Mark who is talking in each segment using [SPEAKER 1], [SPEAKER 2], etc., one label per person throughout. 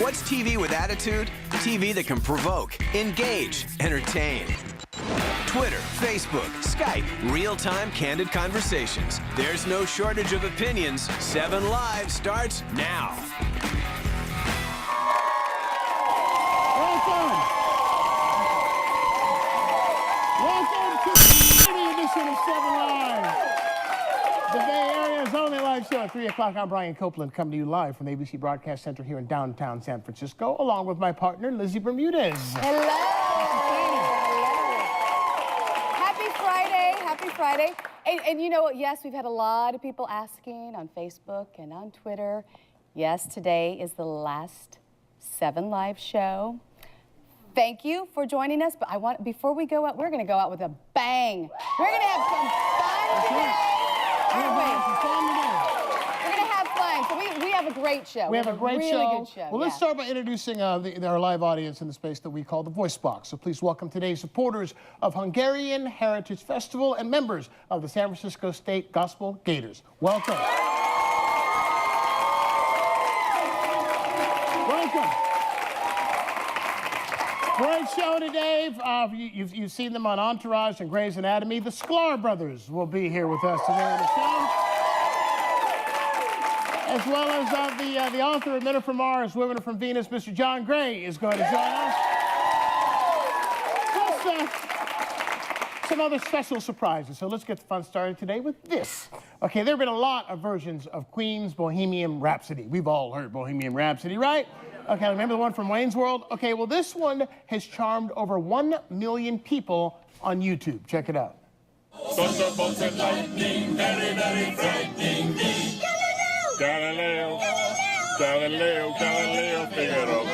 [SPEAKER 1] What's TV with attitude? TV that can provoke, engage, entertain. Twitter, Facebook, Skype, real-time candid conversations. There's no shortage of opinions. 7 Live starts now.
[SPEAKER 2] Welcome to the edition of 7 Live. The Bay Area's only live show at 3 o'clock. I'm Brian Copeland, coming to you live from the ABC Broadcast Center here in downtown San Francisco, along with my partner, Lizzie Bermudez.
[SPEAKER 3] Hello. Happy Friday. And you know what? Yes, we've had a lot of people asking on Facebook and on Twitter. Yes, today is the last 7 Live show. Thank you for joining us, but before we go out, we're going to go out with a bang. We're going to have some fun today. Aren't we? We're going to have fun. So we have a great show.
[SPEAKER 2] We have a great
[SPEAKER 3] really good show.
[SPEAKER 2] Well, let's start by introducing our live audience in the space that we call the Voice Box. So please welcome today's supporters of Hungarian Heritage Festival and members of the San Francisco State Gospel Gators. Welcome. Welcome. Great show today. You've seen them on Entourage and Grey's Anatomy. The Sklar Brothers will be here with us today on the show. As well as the author of Men Are From Mars, Women Are From Venus, Mr. John Gray is going to join us. Plus, some other special surprises. So let's get the fun started today with this. Okay, there have been a lot of versions of Queen's Bohemian Rhapsody. We've all heard Bohemian Rhapsody, right? Okay, remember the one from Wayne's World? Okay, well, this one has charmed over 1 million people on YouTube. Check it out.
[SPEAKER 4] Thunderbolts and lightning, very, very frightening me. Galileo, Galileo, Galileo, Figaro.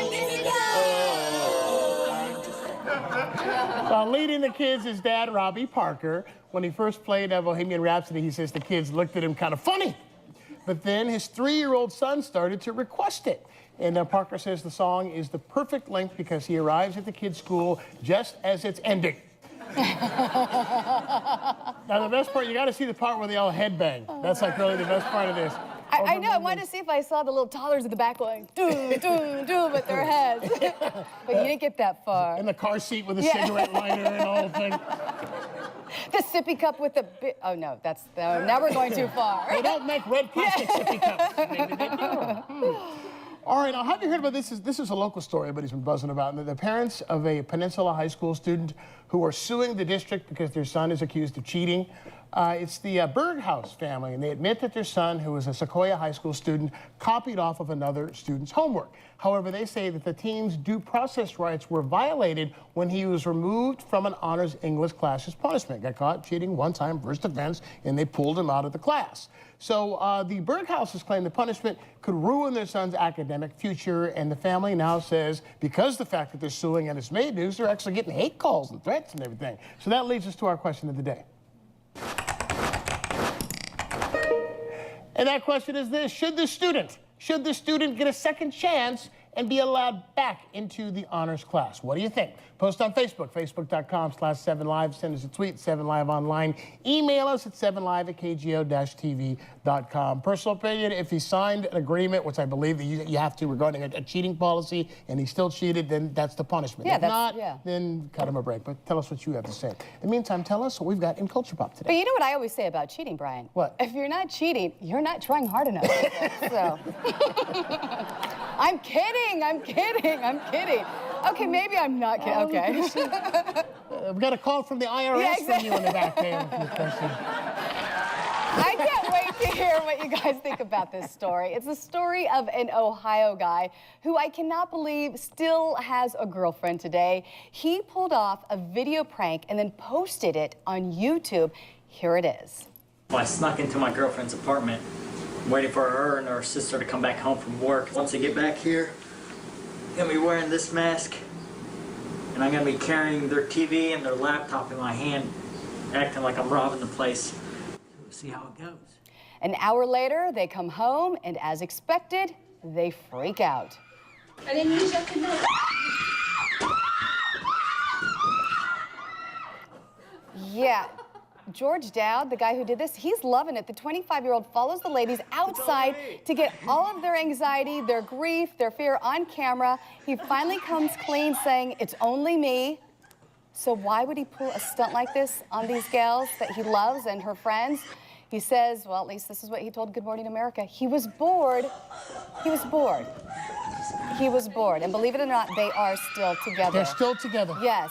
[SPEAKER 2] Well, leading the kids is Dad, Robbie Parker. When he first played Bohemian Rhapsody, he says the kids looked at him kind of funny. But then his 3-year-old son started to request it. And Parker says the song is the perfect length because he arrives at the kids' school just as it's ending. Now, the best part, you got to see the part where they all headbang. That's like really the best part of this.
[SPEAKER 3] I know. I wanted to see if I saw the little toddlers in the back going, doo, doo, doo, with their heads. But you didn't get that far.
[SPEAKER 2] In the car seat with a cigarette lighter and the whole thing.
[SPEAKER 3] The sippy cup with the oh, no, now we're going too far.
[SPEAKER 2] They don't make red plastic sippy cups. Maybe they do. All right, now, have you heard about this? This is a local story everybody's been buzzing about. The parents of a Peninsula High School student who are suing the district because their son is accused of cheating. It's the Berghaus family, and they admit that their son, who was a Sequoia High School student, copied off of another student's homework. However, they say that the team's due process rights were violated when he was removed from an honors English class as punishment. Got caught cheating one time, first offense, and they pulled him out of the class. So the Berghouses claim the punishment could ruin their son's academic future, and the family now says because of the fact that they're suing and it's made news, they're actually getting hate calls and threats and everything. So that leads us to our question of the day. And that question is this: should the student get a second chance and be allowed back into the honors class? What do you think? Post on Facebook, facebook.com/7live. Send us a tweet, 7live online. Email us at 7live@KGO-TV.com. Personal opinion, if he signed an agreement, which I believe that you have to regarding a cheating policy, and he still cheated, then that's the punishment.
[SPEAKER 3] Yeah,
[SPEAKER 2] if not, then cut him a break. But tell us what you have to say. In the meantime, tell us what we've got in Culture Pop today.
[SPEAKER 3] But you know what I always say about cheating, Brian?
[SPEAKER 2] What?
[SPEAKER 3] If you're not cheating, you're not trying hard enough. So. I'm kidding. Okay, maybe I'm not kidding. Okay.
[SPEAKER 2] We got a call from the IRS from you in the back there.
[SPEAKER 3] I can't wait to hear what you guys think about this story. It's the story of an Ohio guy who I cannot believe still has a girlfriend today. He pulled off a video prank and then posted it on YouTube. Here it is.
[SPEAKER 5] I snuck into my girlfriend's apartment, waiting for her and her sister to come back home from work. Once they get back here, I'm gonna be wearing this mask, and I'm gonna be carrying their TV and their laptop in my hand, acting like I'm robbing the place. We'll see how it goes.
[SPEAKER 3] An hour later, they come home, and as expected, they freak out. Yeah. George Dowd, the guy who did this, he's loving it. The 25-year-old follows the ladies outside to get all of their anxiety, their grief, their fear on camera. He finally comes clean saying, "It's only me." So why would he pull a stunt like this on these gals that he loves and her friends? He says, well, at least this is what he told Good Morning America. He was bored. He was bored. He was bored. And believe it or not, they are still together.
[SPEAKER 2] They're still together.
[SPEAKER 3] Yes.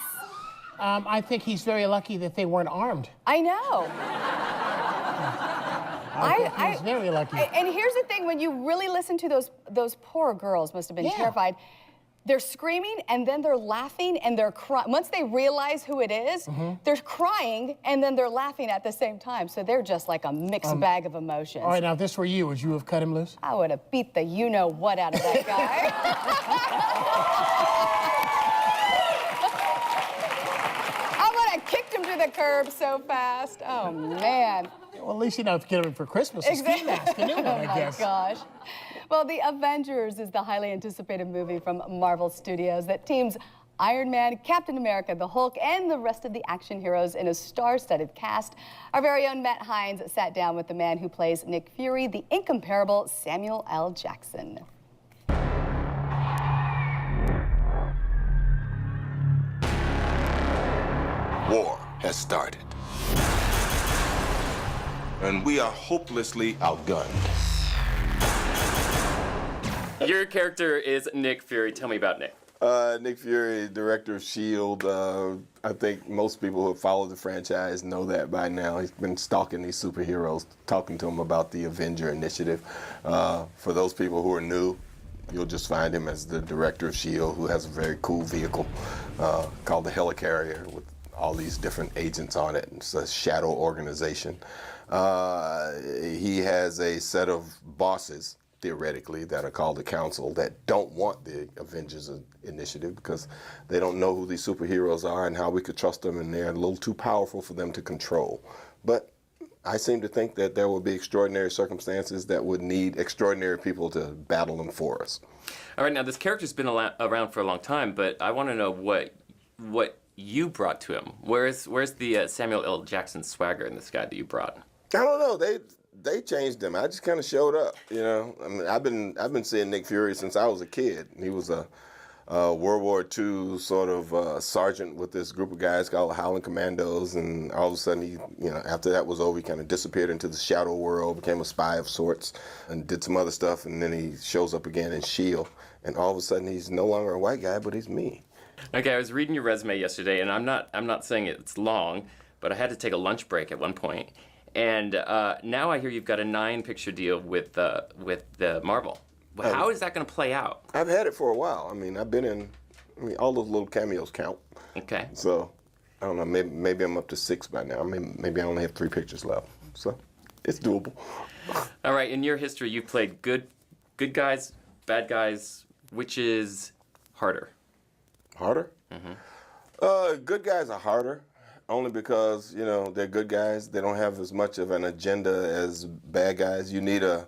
[SPEAKER 2] I think he's very lucky that they weren't armed.
[SPEAKER 3] I know.
[SPEAKER 2] I think he's very lucky.
[SPEAKER 3] And here's the thing, when you really listen to those poor girls must have been terrified. They're screaming, and then they're laughing, and they're crying. Once they realize who it is, they're crying, and then they're laughing at the same time. So they're just like a mixed bag of emotions.
[SPEAKER 2] All right, now, if this were you, would you have cut him loose?
[SPEAKER 3] I would have beat the you-know-what out of that guy. I would have kicked him to the curb so fast. Oh, man.
[SPEAKER 2] Well, at least you don't have to get him for Christmas. A ski mask, a new one, I guess.
[SPEAKER 3] Oh, my gosh. Well, The Avengers is the highly anticipated movie from Marvel Studios that teams Iron Man, Captain America, the Hulk, and the rest of the action heroes in a star-studded cast. Our very own Matt Hines sat down with the man who plays Nick Fury, the incomparable Samuel L. Jackson.
[SPEAKER 6] War has started. And we are hopelessly outgunned.
[SPEAKER 7] Your character is Nick Fury. Tell me about Nick.
[SPEAKER 6] Nick Fury, director of S.H.I.E.L.D. I think most people who have followed the franchise know that by now. He's been stalking these superheroes, talking to them about the Avenger Initiative. For those people who are new, you'll just find him as the director of S.H.I.E.L.D., who has a very cool vehicle called the Helicarrier with all these different agents on it. It's a shadow organization. He has a set of bosses, theoretically, that are called the Council, that don't want the Avengers Initiative because they don't know who these superheroes are and how we could trust them, and they're a little too powerful for them to control. But I seem to think that there will be extraordinary circumstances that would need extraordinary people to battle them for us.
[SPEAKER 7] All right, now this character's been around for a long time, but I want to know what you brought to him. Where's the Samuel L. Jackson swagger in this guy that you brought?
[SPEAKER 6] I don't know. They changed him. I just kind of showed up, you know. I mean, I've been seeing Nick Fury since I was a kid. He was a World War II sort of sergeant with this group of guys called Howling Commandos, and all of a sudden he, you know, after that was over, he kind of disappeared into the shadow world, became a spy of sorts, and did some other stuff, and then he shows up again in S.H.I.E.L.D., and all of a sudden he's no longer a white guy, but he's me.
[SPEAKER 7] Okay, I was reading your resume yesterday, and I'm not saying it's long, but I had to take a lunch break at one point. And now I hear you've got a 9-picture deal with the Marvel. Well, how is that going to play out?
[SPEAKER 6] I've had it for a while. I mean, all those little cameos count.
[SPEAKER 7] Okay.
[SPEAKER 6] So, I don't know, maybe I'm up to 6 by now. Maybe I only have 3 pictures left. So, it's doable.
[SPEAKER 7] All right, in your history, you've played good guys, bad guys. Which is harder?
[SPEAKER 6] Harder? Mm-hmm. Good guys are harder. Only because, you know, they're good guys. They don't have as much of an agenda as bad guys. You need an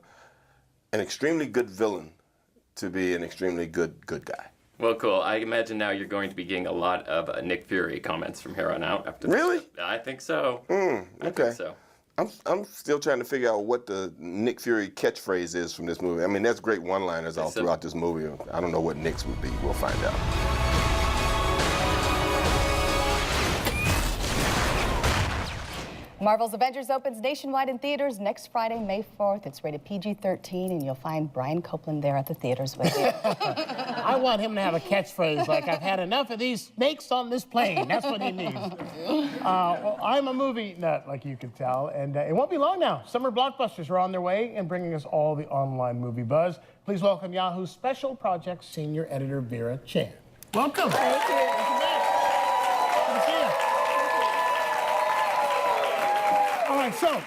[SPEAKER 6] extremely good villain to be an extremely good guy.
[SPEAKER 7] Well, cool. I imagine now you're going to be getting a lot of Nick Fury comments from here on out. After
[SPEAKER 6] really?
[SPEAKER 7] This. I think so.
[SPEAKER 6] Okay.
[SPEAKER 7] I think so.
[SPEAKER 6] I'm still trying to figure out what the Nick Fury catchphrase is from this movie. I mean, there's great one-liners all throughout this movie. I don't know what Nick's would be. We'll find out.
[SPEAKER 3] Marvel's Avengers opens nationwide in theaters next Friday, May 4th. It's rated PG-13, and you'll find Brian Copeland there at the theaters with you.
[SPEAKER 2] I want him to have a catchphrase like, "I've had enough of these snakes on this plane." That's what he needs. Well, I'm a movie nut, like you can tell, and it won't be long now. Summer blockbusters are on their way and bringing us all the online movie buzz. Please welcome Yahoo's Special Projects Senior Editor, Vera Chan. Welcome.
[SPEAKER 3] Thank you.
[SPEAKER 2] Good to see you. All right, so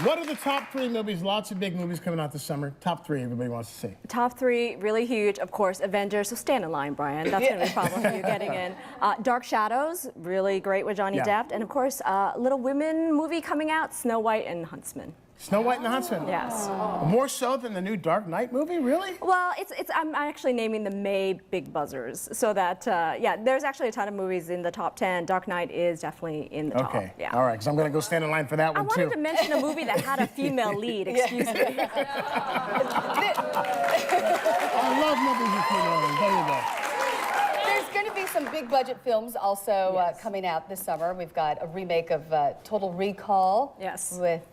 [SPEAKER 2] what are the top 3 movies? Lots of big movies coming out this summer. Top 3 everybody wants to see.
[SPEAKER 8] Top 3, really huge, of course, Avengers. So stand in line, Brian. That's going to be a problem for you getting in. Dark Shadows, really great with Johnny Depp. And of course, Little Women movie coming out, Snow White and Huntsman.
[SPEAKER 2] Snow White and the Huntsman.
[SPEAKER 8] Yes.
[SPEAKER 2] More so than the new Dark Knight movie, really?
[SPEAKER 8] Well, I'm actually naming the May big buzzers, so that yeah, there's actually a ton of movies in the top 10. Dark Knight is definitely in the top.
[SPEAKER 2] Okay.
[SPEAKER 8] Yeah.
[SPEAKER 2] All right, because I'm going to go stand in line for that one, too.
[SPEAKER 8] I wanted to mention a movie that had a female lead. Excuse me.
[SPEAKER 2] I love movies with female leads. There you go.
[SPEAKER 3] There's going to be some big budget films also coming out this summer. We've got a remake of Total Recall.
[SPEAKER 8] Yes.
[SPEAKER 3] With,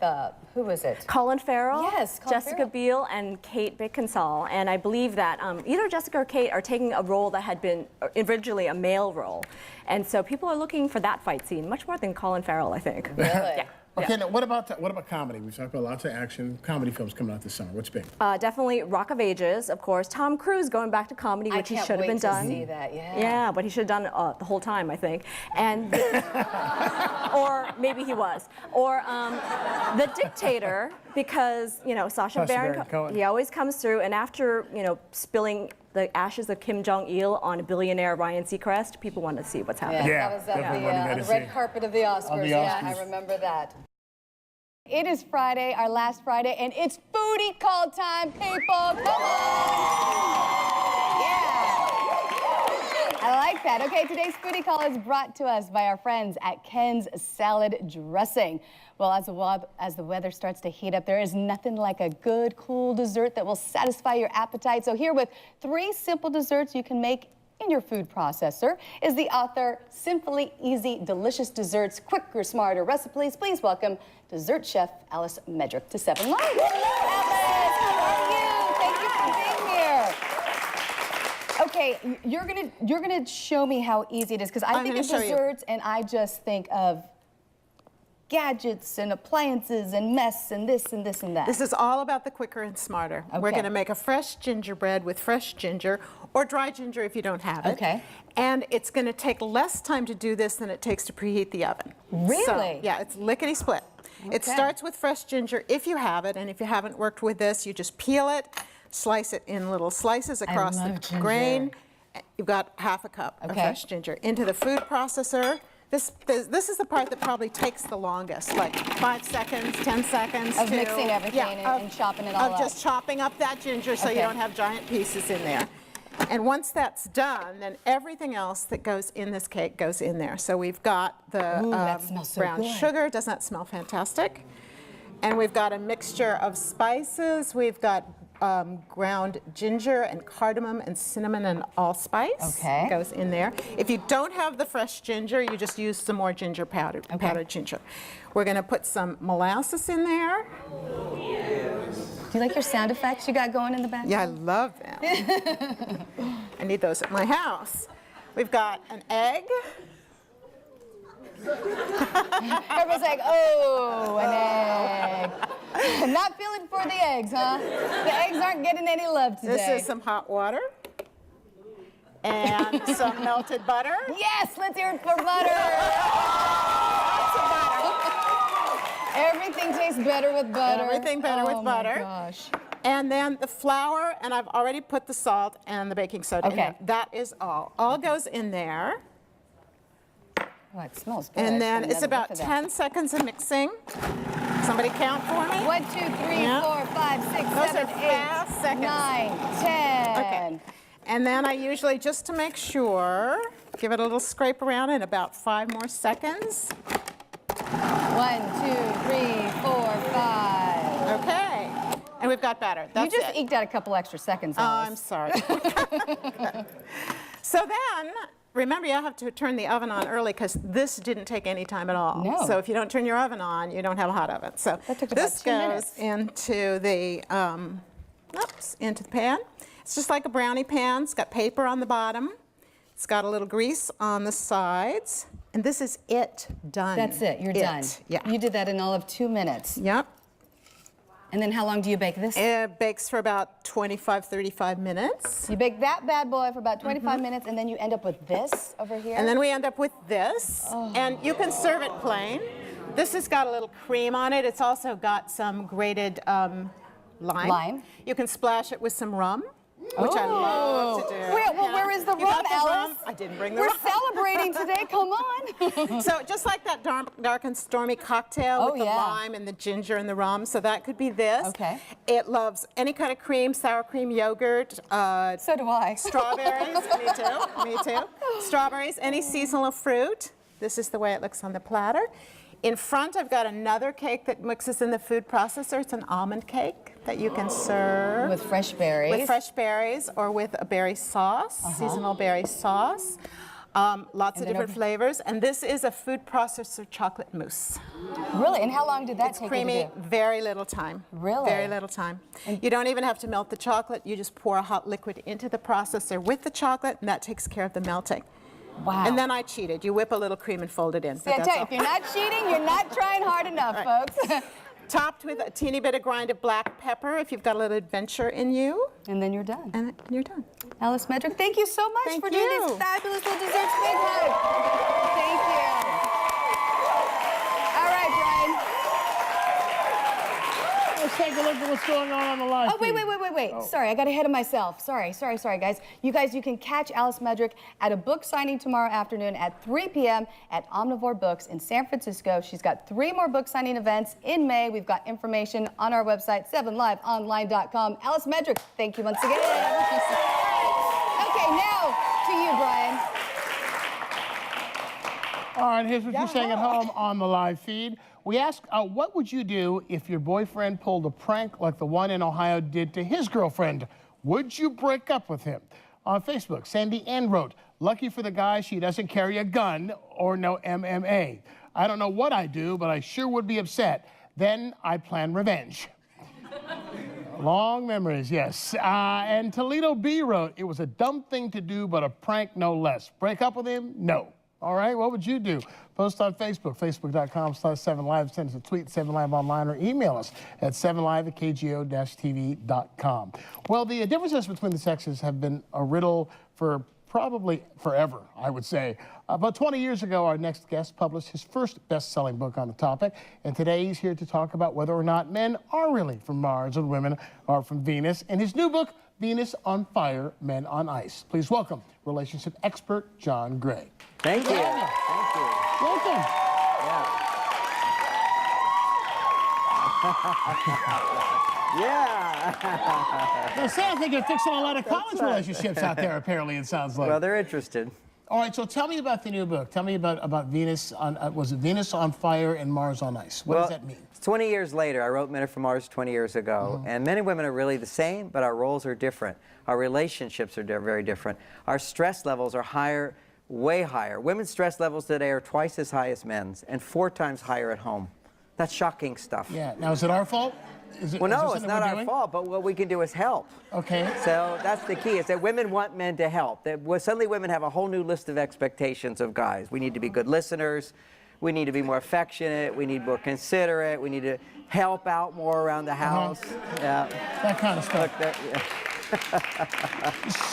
[SPEAKER 3] who was it?
[SPEAKER 8] Colin Farrell,
[SPEAKER 3] Yes, Colin
[SPEAKER 8] Jessica
[SPEAKER 3] Farrell.
[SPEAKER 8] Biel, and Kate Beckinsale. And I believe that either Jessica or Kate are taking a role that had been originally a male role. And so people are looking for that fight scene much more than Colin Farrell, I think.
[SPEAKER 3] Really?
[SPEAKER 8] Yeah.
[SPEAKER 2] Okay, now what about comedy? We've talked about lots of action comedy films coming out this summer. What's big?
[SPEAKER 8] Definitely Rock of Ages, of course. Tom Cruise going back to comedy, which he should have been done.
[SPEAKER 3] I can't wait to see that, yeah.
[SPEAKER 8] Yeah, but he should have done the whole time, I think. And or maybe he was. Or The Dictator, because Sacha Baron Cohen, he always comes through, and after spilling the ashes of Kim Jong-il on a billionaire Ryan Seacrest, people want to see what's happening.
[SPEAKER 2] Yeah,
[SPEAKER 3] that was at
[SPEAKER 2] definitely
[SPEAKER 3] the red carpet of the Oscars. Yeah, I remember that. It is Friday, our last Friday, and it's foodie call time, people. Come on! Yeah! I like that. Okay, today's foodie call is brought to us by our friends at Ken's Salad Dressing. Well, as the weather starts to heat up, there is nothing like a good, cool dessert that will satisfy your appetite. So here with 3 simple desserts you can make in your food processor is the author, Simply Easy Delicious Desserts, Quicker, Smarter Recipes. Please welcome dessert chef Alice Medrick to 7 Live. Alice, how are you? Thank you for being here. Okay, you're gonna show me how easy it is, because I think of desserts and I just think of gadgets and appliances and mess and this and this and that.
[SPEAKER 9] This is all about the quicker and smarter.
[SPEAKER 3] Okay.
[SPEAKER 9] We're going to make a fresh gingerbread with fresh ginger or dry ginger if you don't have it.
[SPEAKER 3] Okay.
[SPEAKER 9] And it's going to take less time to do this than it takes to preheat the oven.
[SPEAKER 3] Really?
[SPEAKER 9] So, yeah, it's lickety split. It starts with fresh ginger if you have it, and if you haven't worked with this, you just peel it, slice it in little slices across the grain. You've got half a cup of fresh ginger into the food processor. This is the part that probably takes the longest, like 5 seconds, 10 seconds.
[SPEAKER 3] Of mixing everything and chopping it all up.
[SPEAKER 9] Of just chopping up that ginger so you don't have giant pieces in there. And once that's done, then everything else that goes in this cake goes in there. So we've got the brown sugar. Doesn't that smell fantastic? And we've got a mixture of spices. We've got ground ginger and cardamom and cinnamon and allspice goes in there. If you don't have the fresh ginger, you just use some more ginger powdered ginger. We're going to put some molasses in there.
[SPEAKER 3] Do you like your sound effects you got going in the background?
[SPEAKER 9] Yeah, I love them. I need those at my house. We've got an egg.
[SPEAKER 3] Everyone's like, oh, an egg. Not feeling for the eggs, huh? The eggs aren't getting any love today.
[SPEAKER 9] This is some hot water and some melted butter.
[SPEAKER 3] Yes, let's hear it for butter.
[SPEAKER 9] Lots of butter.
[SPEAKER 3] Everything tastes better with butter.
[SPEAKER 9] Everything better with butter.
[SPEAKER 3] Oh my gosh.
[SPEAKER 9] And then the flour, and I've already put the salt and the baking soda in there. That is all. All goes in there.
[SPEAKER 3] Oh, it smells good.
[SPEAKER 9] And then it's about 10 seconds of mixing. Somebody count for me.
[SPEAKER 3] 1, 2, 3, 4, 5, 6,
[SPEAKER 9] Those
[SPEAKER 3] 7,
[SPEAKER 9] are fast
[SPEAKER 3] 8,
[SPEAKER 9] seconds.
[SPEAKER 3] 9, 10.
[SPEAKER 9] Okay. And then I usually, just to make sure, give it a little scrape around in about 5 more seconds.
[SPEAKER 3] 1, 2, 3, 4, 5.
[SPEAKER 9] Okay. And we've got batter. That's
[SPEAKER 3] you just
[SPEAKER 9] it.
[SPEAKER 3] eked out a couple extra seconds.
[SPEAKER 9] Oh,
[SPEAKER 3] Alice.
[SPEAKER 9] I'm sorry. So then, remember, you have to turn the oven on early because this didn't take any time at all.
[SPEAKER 3] No.
[SPEAKER 9] So if you don't turn your oven on, you don't have a hot oven. So
[SPEAKER 3] That took about
[SPEAKER 9] this
[SPEAKER 3] 2
[SPEAKER 9] goes
[SPEAKER 3] minutes.
[SPEAKER 9] into the into the pan. It's just like a brownie pan. It's got paper on the bottom. It's got a little grease on the sides. And this is it done.
[SPEAKER 3] That's it. You're done.
[SPEAKER 9] Yeah.
[SPEAKER 3] You did that in all of 2 minutes.
[SPEAKER 9] Yep.
[SPEAKER 3] And then how long do you bake this?
[SPEAKER 9] It bakes for about 25, 35 minutes.
[SPEAKER 3] You bake that bad boy for about 25 minutes, and then you end up with this over here.
[SPEAKER 9] And then we end up with this. And you can serve it plain. This has got a little cream on it. It's also got some grated lime. You can splash it with some rum, which I love to do.
[SPEAKER 3] Where is is the
[SPEAKER 9] You
[SPEAKER 3] rum,
[SPEAKER 9] got the
[SPEAKER 3] Alice.
[SPEAKER 9] rum? I didn't bring the
[SPEAKER 3] We're
[SPEAKER 9] rum.
[SPEAKER 3] celebrating today. Come on.
[SPEAKER 9] So just like that dark and stormy cocktail with the lime and the ginger and the rum, so that could be this.
[SPEAKER 3] Okay.
[SPEAKER 9] It loves any kind of cream, sour cream, yogurt.
[SPEAKER 3] So do I.
[SPEAKER 9] Strawberries. Me too. Me too. Strawberries. Any seasonal fruit. This is the way it looks on the platter. In front, I've got another cake that mixes in the food processor. It's an almond cake that you can serve.
[SPEAKER 3] With fresh berries.
[SPEAKER 9] With fresh berries or with a berry sauce, seasonal berry sauce. Lots of different flavors. And this is a food processor chocolate mousse.
[SPEAKER 3] Really? And how long did that take
[SPEAKER 9] creamy,
[SPEAKER 3] you to do?
[SPEAKER 9] very little time.
[SPEAKER 3] Really?
[SPEAKER 9] Very little time. You don't even have to melt the chocolate. You just pour a hot liquid into the processor with the chocolate, and that takes care of the melting.
[SPEAKER 3] Wow.
[SPEAKER 9] And then I cheated. You whip a little cream and fold it in.
[SPEAKER 3] See, I tell you, if you're not cheating, you're not trying hard enough, folks.
[SPEAKER 9] Topped with a teeny bit of grind of black pepper if you've got a little adventure in you.
[SPEAKER 3] And then you're done.
[SPEAKER 9] And then you're done.
[SPEAKER 3] Alice Medrick, thank you so much
[SPEAKER 9] Thank
[SPEAKER 3] for doing
[SPEAKER 9] you.
[SPEAKER 3] these fabulous little desserts. Big hug. Thank you. All right, Brian.
[SPEAKER 2] Let's take a look at what's going on the live
[SPEAKER 3] Oh, wait.
[SPEAKER 2] feed.
[SPEAKER 3] Sorry, I got ahead of myself. Sorry, guys. You can catch Alice Medrick at a book signing tomorrow afternoon at 3 p.m. at Omnivore Books in San Francisco. She's got 3 more book signing events in May. We've got information on our website, 7liveonline.com. Alice Medrick, thank you once again. Okay, now to you, Brian.
[SPEAKER 2] All right, here's what you're saying at home on the live feed. We asked, what would you do if your boyfriend pulled a prank like the one in Ohio did to his girlfriend? Would you break up with him? On Facebook, Sandy Ann wrote, lucky for the guy she doesn't carry a gun or no MMA. I don't know what I'd do, but I sure would be upset. Then I'd plan revenge. Long memories, yes. And Toledo B wrote, it was a dumb thing to do, but a prank no less. Break up with him? No. All right, what would you do? Post on Facebook, facebook.com/7live. Send us a tweet, 7live online, or email us at 7live@KGO-TV.com. Well, the differences between the sexes have been a riddle for probably forever, I would say. About 20 years ago, our next guest published his first best-selling book on the topic, and today he's here to talk about whether or not men are really from Mars and women are from Venus. In his new book, Venus on Fire, Men on Ice. Please welcome relationship expert John Gray.
[SPEAKER 10] Thank you. Thank you.
[SPEAKER 2] Welcome.
[SPEAKER 10] Yeah.
[SPEAKER 2] Now, Sam, I think you're fixing a lot of college relationships out there, apparently, it sounds like.
[SPEAKER 10] Well, they're interested.
[SPEAKER 2] All right, so tell me about the new book. Tell me about Venus on, was it Venus on Fire and Mars on Ice? What does that mean?
[SPEAKER 10] 20 years later, I wrote Men Are From Mars 20 years ago, and men and women are really the same, but our roles are different. Our relationships are very different. Our stress levels are higher, way higher. Women's stress levels today are twice as high as men's, and 4 times higher at home. That's shocking stuff.
[SPEAKER 2] Yeah, now is it our fault?
[SPEAKER 10] Well, no, it's not our fault, but what we can do is help.
[SPEAKER 2] Okay.
[SPEAKER 10] So that's the key, is that women want men to help. Suddenly women have a whole new list of expectations of guys. We need to be good listeners. We need to be more affectionate. We need more considerate. We need to help out more around the house. Yeah.
[SPEAKER 2] That kind of stuff.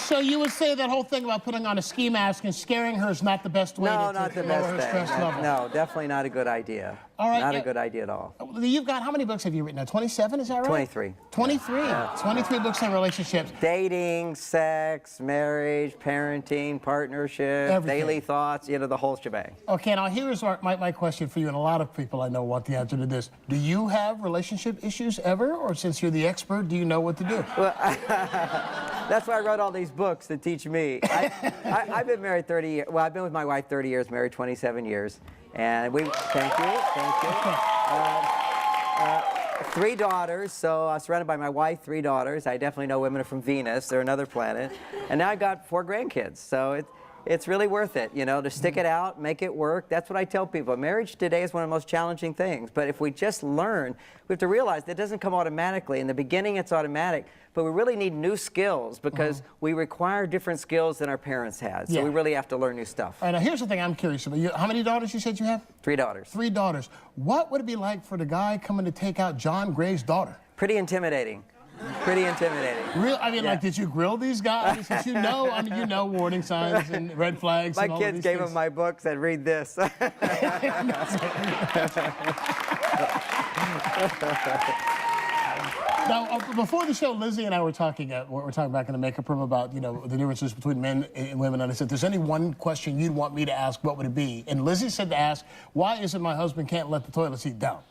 [SPEAKER 2] So you would say that whole thing about putting on a ski mask and scaring her is not the best way to lower her stress level?
[SPEAKER 10] No, definitely not a good idea.
[SPEAKER 2] All right,
[SPEAKER 10] not a good idea at all.
[SPEAKER 2] You've got, how many books have you written now? 27, is that right?
[SPEAKER 10] 23.
[SPEAKER 2] 23.
[SPEAKER 10] Yeah.
[SPEAKER 2] 23 books on relationships.
[SPEAKER 10] Dating, sex, marriage, parenting, partnership,
[SPEAKER 2] Everything.
[SPEAKER 10] Daily thoughts, the whole shebang.
[SPEAKER 2] Okay, now here's my question for you, and a lot of people I know want the answer to this. Do you have relationship issues ever, or since you're the expert, do you know what to do?
[SPEAKER 10] Well, that's why I wrote all these books to teach me. I've been married 30 years. Well, I've been with my wife 30 years, married 27 years. And thank you. 3 daughters, so I'm surrounded by my wife, 3 daughters. I definitely know women are from Venus, they're another planet. And now I've got 4 grandkids, so it's really worth it, to stick it out, make it work. That's what I tell people. Marriage today is one of the most challenging things, but if we just learn, we have to realize that it doesn't come automatically. In the beginning, it's automatic, but we really need new skills because we require different skills than our parents had, so we really have to learn new stuff.
[SPEAKER 2] All right, now here's the thing I'm curious about. How many daughters you said you have?
[SPEAKER 10] 3 daughters.
[SPEAKER 2] 3 daughters. What would it be like for the guy coming to take out John Gray's daughter?
[SPEAKER 10] Pretty intimidating. Pretty intimidating.
[SPEAKER 2] Real? I mean, like, did you grill these guys? Since you know warning signs and red flags.
[SPEAKER 10] My
[SPEAKER 2] and all
[SPEAKER 10] kids
[SPEAKER 2] these
[SPEAKER 10] gave
[SPEAKER 2] things.
[SPEAKER 10] them my books and read this.
[SPEAKER 2] Now, before the show, Lizzie and I were talking back in the makeup room about, you know, the differences between men and women. And I said, if there's any one question you'd want me to ask, what would it be? And Lizzie said to ask, why is it my husband can't let the toilet seat down?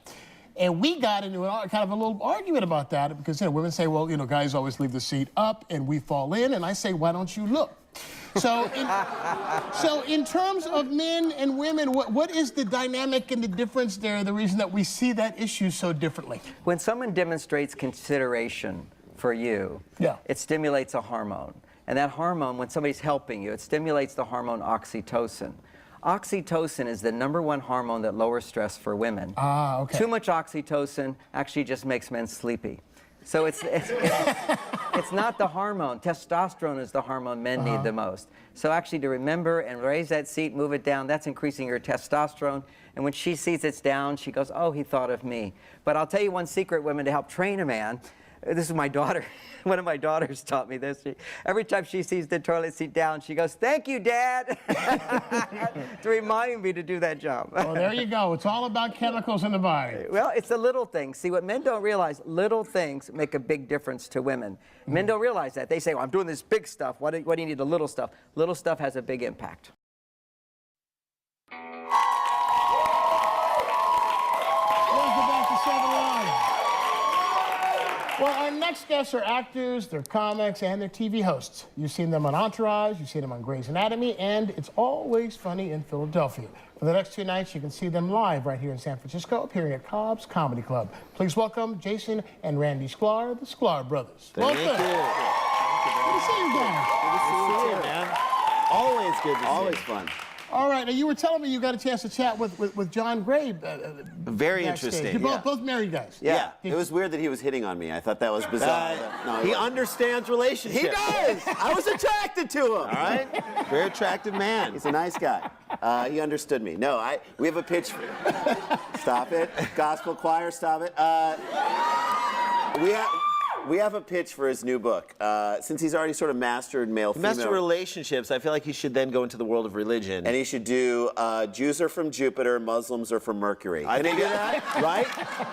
[SPEAKER 2] And we got into kind of a little argument about that because, you know, women say, well, you know, guys always leave the seat up and we fall in. And I say, why don't you look? So in terms of men and women, what is the dynamic and the difference there, the reason that we see that issue so differently?
[SPEAKER 10] When someone demonstrates consideration for you, it stimulates a hormone. And that hormone, when somebody's helping you, it stimulates the hormone oxytocin. Oxytocin is the #1 hormone that lowers stress for women.
[SPEAKER 2] Ah, okay.
[SPEAKER 10] Too much oxytocin actually just makes men sleepy. So it's not the hormone. Testosterone is the hormone men need the most. So actually to remember and raise that seat, move it down, that's increasing your testosterone. And when she sees it's down, she goes, oh, he thought of me. But I'll tell you one secret, women, to help train a man. This is my daughter. One of my daughters taught me this. Every time she sees the toilet seat down, she goes, thank you, Dad, to remind me to do that job.
[SPEAKER 2] Well, there you go. It's all about chemicals in the body.
[SPEAKER 10] Well, it's the little things. See, what men don't realize, little things make a big difference to women. Men don't realize that. They say, well, I'm doing this big stuff. What do you need the little stuff? Little stuff has a big impact.
[SPEAKER 2] Welcome back to 7 Live. Well, our next guests are actors, they're comics, and they're TV hosts. You've seen them on Entourage, you've seen them on Grey's Anatomy, and It's Always Funny in Philadelphia. For the next 2 nights, you can see them live right here in San Francisco, appearing at Cobb's Comedy Club. Please welcome Jason and Randy Sklar, the Sklar Brothers.
[SPEAKER 11] Thank you.
[SPEAKER 2] Good to see you guys.
[SPEAKER 11] Good to see you, man. Always good to see you.
[SPEAKER 2] Always fun. All right, now you were telling me you got a chance to chat with John Gray.
[SPEAKER 11] Very
[SPEAKER 2] backstage.
[SPEAKER 11] interesting.
[SPEAKER 2] You're both married guys.
[SPEAKER 11] Yeah. It was weird that he was hitting on me. I thought that was bizarre. No, he understands relationships. He does. I was attracted to him. All right. Very attractive man. He's a nice guy. He understood me. No, we have a pitch. Stop it. Gospel choir, stop it. We have a pitch for his new book. Since he's already sort of mastered male-female.
[SPEAKER 12] Master relationships, I feel like he should then go into the world of religion.
[SPEAKER 11] And he should do Jews are from Jupiter, Muslims are from Mercury. Can he do that? Right?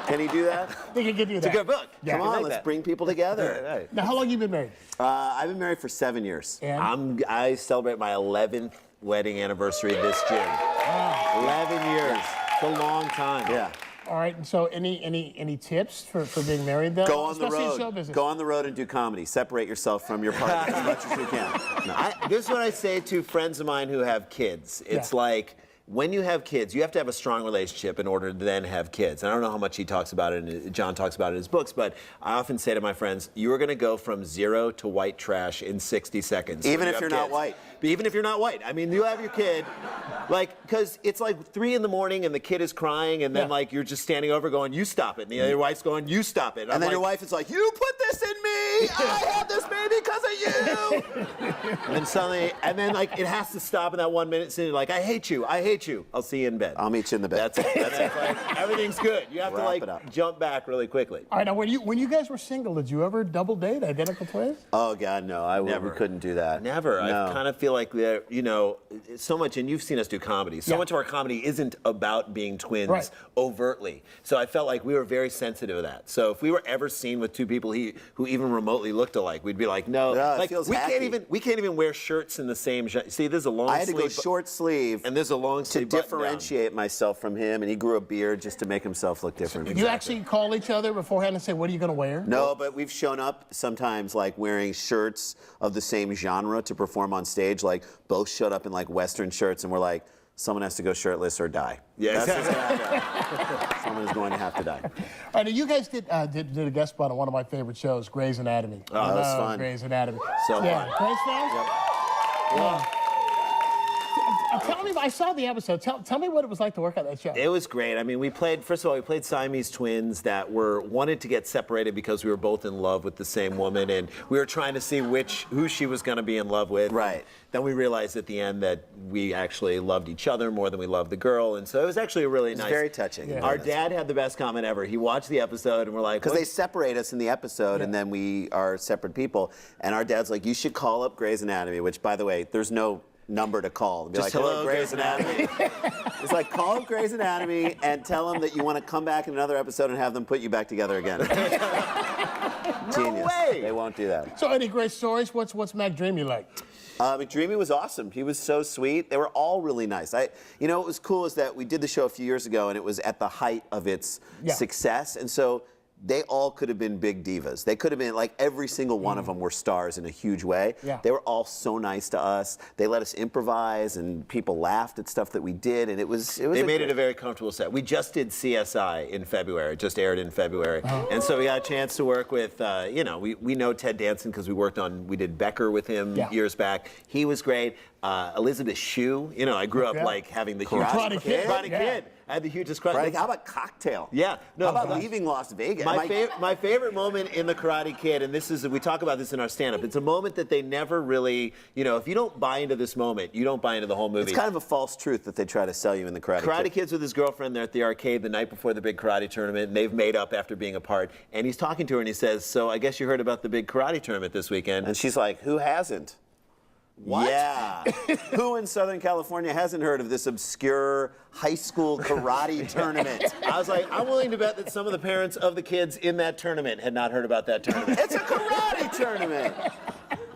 [SPEAKER 11] Can he do that?
[SPEAKER 2] I think he can do that.
[SPEAKER 11] It's a good book.
[SPEAKER 2] Yeah.
[SPEAKER 11] Come on, let's bring people together.
[SPEAKER 12] Right.
[SPEAKER 2] Now, how long have you been married?
[SPEAKER 11] I've been married for 7 years.
[SPEAKER 2] And?
[SPEAKER 12] I celebrate my 11th wedding anniversary this June. Wow. 11 years. It's a long time.
[SPEAKER 11] Yeah.
[SPEAKER 2] All right, and so any tips for being married though?
[SPEAKER 11] Go on the
[SPEAKER 2] Especially in
[SPEAKER 11] road.
[SPEAKER 2] show business.
[SPEAKER 11] Go on the road and do comedy. Separate yourself from your partner as much as you can. No.
[SPEAKER 12] This is what I say to friends of mine who have kids. It's like, when you have kids, you have to have a strong relationship in order to then have kids. And I don't know how much he talks about it, and John talks about it in his books, but I often say to my friends, you are going to go from 0 to white trash in 60 seconds.
[SPEAKER 11] Even if you're not white.
[SPEAKER 12] But even if you're not white. I mean, you have your kid, like, because it's like 3 in the morning and the kid is crying, and then like you're just standing over going, you stop it. And the other wife's going, you stop it.
[SPEAKER 11] And then your wife is like, you put this in me! I had this baby because of you!
[SPEAKER 12] And suddenly, and then like it has to stop in that 1 minute, so you're like, I hate you. I'll see you in bed.
[SPEAKER 11] I'll meet you in the bed.
[SPEAKER 12] That's it. That's it. Like, everything's good. You have to like jump back really quickly.
[SPEAKER 2] All right, now when you guys were single, did you ever double date identical twins?
[SPEAKER 11] Oh God, no. We couldn't do that.
[SPEAKER 12] Never.
[SPEAKER 11] No.
[SPEAKER 12] I kind of feel like there, you know, so much, and you've seen us do comedy. So much of our comedy isn't about being twins overtly. So I felt like we were very sensitive of that. So if we were ever seen with 2 people who even remotely looked alike, we'd be like, no, like we can't even wear shirts in the same. See, this is a long sleeve.
[SPEAKER 11] I had to go short sleeve,
[SPEAKER 12] and this is a long sleeve
[SPEAKER 11] to differentiate myself from him, and he grew a beard just to make himself look different.
[SPEAKER 2] Did you actually call each other beforehand and say, what are you going to wear?
[SPEAKER 11] No, but we've shown up sometimes like wearing shirts of the same genre to perform on stage. Like both showed up in like Western shirts, and we're like, someone has to go shirtless or die.
[SPEAKER 12] Yeah,
[SPEAKER 11] that's what's going to happen. Someone is going to have to die.
[SPEAKER 2] All right, now you guys did a guest spot on one of my favorite shows, Grey's Anatomy.
[SPEAKER 11] Oh, that was fun.
[SPEAKER 2] Grey's Anatomy.
[SPEAKER 11] So fun.
[SPEAKER 2] Grey's fans?
[SPEAKER 11] Yep.
[SPEAKER 2] Yeah. Tell me, I saw the episode. Tell me what it was like to work on that show.
[SPEAKER 12] It was great. I mean, first of all, we played Siamese twins that wanted to get separated because we were both in love with the same woman, and we were trying to see who she was going to be in love with.
[SPEAKER 11] Right.
[SPEAKER 12] And then we realized at the end that we actually loved each other more than we loved the girl, and so it was actually a really nice.
[SPEAKER 11] Very touching.
[SPEAKER 12] Yeah. Our dad had the best comment ever. He watched the episode, and we're like,
[SPEAKER 11] because they separate us in the episode, and then we are separate people. And our dad's like, you should call up Grey's Anatomy, which, by the way, there's no number to call. Be
[SPEAKER 12] just
[SPEAKER 11] like,
[SPEAKER 12] hello, Grey's Anatomy.
[SPEAKER 11] It's like, call up Grey's Anatomy and tell them that you want to come back in another episode and have them put you back together again. Genius.
[SPEAKER 12] way.
[SPEAKER 11] They won't do that.
[SPEAKER 2] So any great stories? What's McDreamy like?
[SPEAKER 11] McDreamy was awesome. He was so sweet. They were all really nice. You know, what was cool is that we did the show a few years ago, and it was at the height of its success, and so they all could have been big divas. They could have been, like, every single one of them were stars in a huge way.
[SPEAKER 2] Yeah.
[SPEAKER 11] They were all so nice to us. They let us improvise, and people laughed at stuff that we did, and it was.
[SPEAKER 12] They made it a very comfortable set. We just did CSI in February. It just aired in February, and so we got a chance to work with. You know, we know Ted Danson because we did Becker with him years back. He was great. Elizabeth Shue. You know, I grew up like having the
[SPEAKER 2] Karate Kid.
[SPEAKER 12] Karate Kid. I had the hugest crush.
[SPEAKER 11] Right? How about Cocktail?
[SPEAKER 12] Yeah. No.
[SPEAKER 11] How about Leaving Las Vegas?
[SPEAKER 12] My favorite moment in The Karate Kid, and we talk about this in our stand-up, it's a moment that they never really, you know, if you don't buy into this moment, you don't buy into the whole movie.
[SPEAKER 11] It's kind of a false truth that they try to sell you in The Karate Kid.
[SPEAKER 12] Karate Kid's with his girlfriend. They're at the arcade the night before the big karate tournament, and they've made up after being apart. And he's talking to her, and he says, "So I guess you heard about the big karate tournament this weekend?"
[SPEAKER 11] And she's like, "Who hasn't?"
[SPEAKER 12] What?
[SPEAKER 11] Yeah. Who in Southern California hasn't heard of this obscure high school karate tournament?
[SPEAKER 12] I was like, I'm willing to bet that some of the parents of the kids in that tournament had not heard about that tournament.
[SPEAKER 11] It's a karate tournament.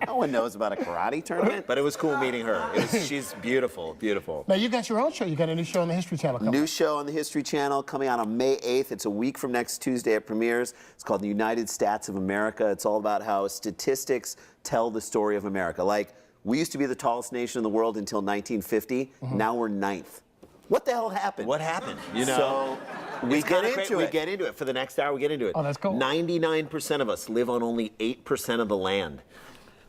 [SPEAKER 11] No one knows about a karate tournament.
[SPEAKER 12] But it was cool meeting her. She's beautiful, beautiful.
[SPEAKER 2] Now, you got your own show. You got a new show on the History Channel coming.
[SPEAKER 11] New show on the History Channel coming out on May 8th. It's a week from next Tuesday. It premieres. It's called The United Stats of America. It's all about how statistics tell the story of America. Like, we used to be the tallest nation in the world until 1950. Now we're 9th. What the hell happened?
[SPEAKER 12] What happened? You know,
[SPEAKER 11] so we get into it.
[SPEAKER 12] We get into it. For the next hour, we get into it.
[SPEAKER 2] Oh, that's cool.
[SPEAKER 12] 99% of us live on only 8% of the land.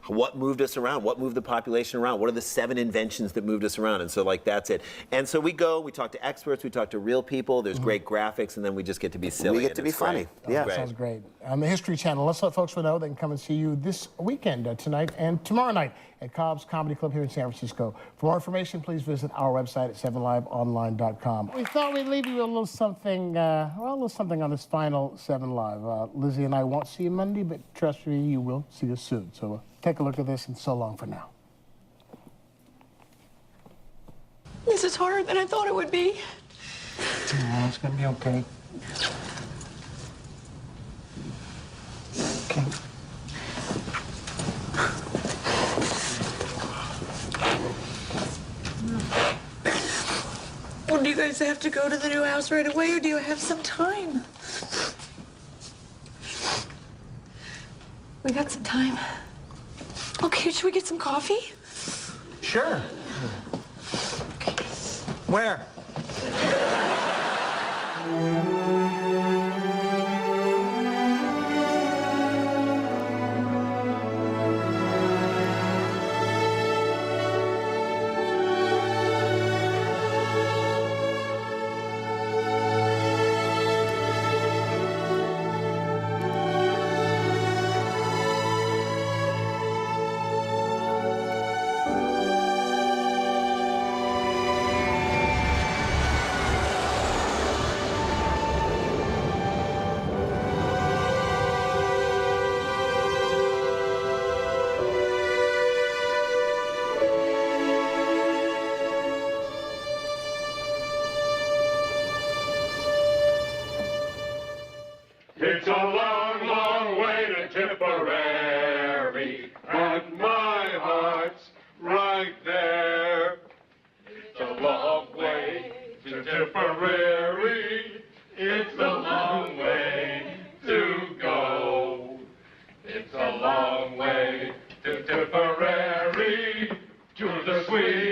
[SPEAKER 12] What moved us around? What moved the population around? What are the 7 inventions that moved us around? And so, like, that's it. And so we talk to experts, we talk to real people, there's great graphics, and then we just get to be silly.
[SPEAKER 11] We get to be funny.
[SPEAKER 2] Yeah, sounds great. On the History Channel, let's let folks know they can come and see you this weekend, tonight and tomorrow night at Cobb's Comedy Club here in San Francisco. For more information, please visit our website at 7liveonline.com. We thought we'd leave you with a little something, a little something on this final 7 Live. Lizzie and I won't see you Monday, but trust me, you will see us soon. So take a look at this, and so long for now.
[SPEAKER 13] This is harder than I thought it would be.
[SPEAKER 2] Yeah, it's gonna be okay. Okay.
[SPEAKER 13] Well, do you guys have to go to the new house right away, or do you have some time? We got some time. Okay, should we get some coffee?
[SPEAKER 14] Sure.
[SPEAKER 13] Okay.
[SPEAKER 14] Where?
[SPEAKER 4] It's a long, long way to Tipperary, but my heart's right there. It's a long way to Tipperary. It's a long way to go. It's a long way to Tipperary, to the sweet